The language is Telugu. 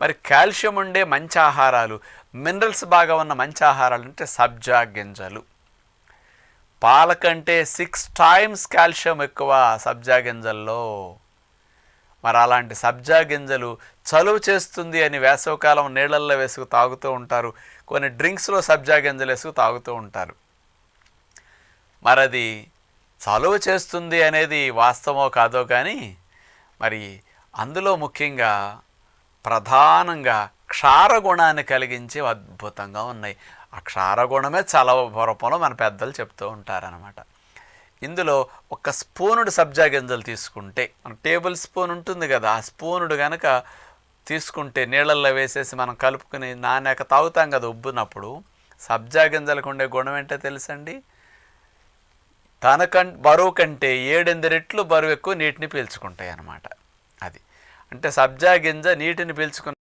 మరి కాల్షియం ఉండే మంచి ఆహారాలు, మినరల్స్ బాగా ఉన్న మంచి ఆహారాలు అంటే సబ్జా గింజలు. పాల కంటే 6 times కాల్షియం ఎక్కువ సబ్జా గింజల్లో. మరి అలాంటి సబ్జా గింజలు చలువ చేస్తుంది అని వేసవికాలం నీళ్ళల్లో వేసుకు తాగుతూ ఉంటారు. కొన్ని డ్రింక్స్లో సబ్జా గింజలు వేసుకు తాగుతూ ఉంటారు. మరి అది చలువ చేస్తుంది అనేది వాస్తవమో కాదో కానీ మరి అందులో ముఖ్యంగా ప్రధానంగా క్షారగుణాన్ని కలిగించి అద్భుతంగా ఉన్నాయి. ఆ క్షారగుణమే చలవ రూపంలో మన పెద్దలు చెప్తూ ఉంటారనమాట. ఇందులో ఒక స్పూనుడు సబ్జా గింజలు తీసుకుంటే, మన టేబుల్ స్పూన్ ఉంటుంది కదా, ఆ స్పూనుడు కనుక తీసుకుంటే నీళ్ళల్లో వేసేసి మనం కలుపుకుని నానాక తాగుతాం కదా ఉబ్బునప్పుడు, సబ్జా గింజలకు ఉండే గుణం ఏంటో తెలుసండి? బరువు కంటే 7-8 రెట్లు బరువు ఎక్కువ నీటిని పీల్చుకుంటాయి అన్నమాట. అది అంటే సబ్జా గింజ నీటిని పీల్చుకున్న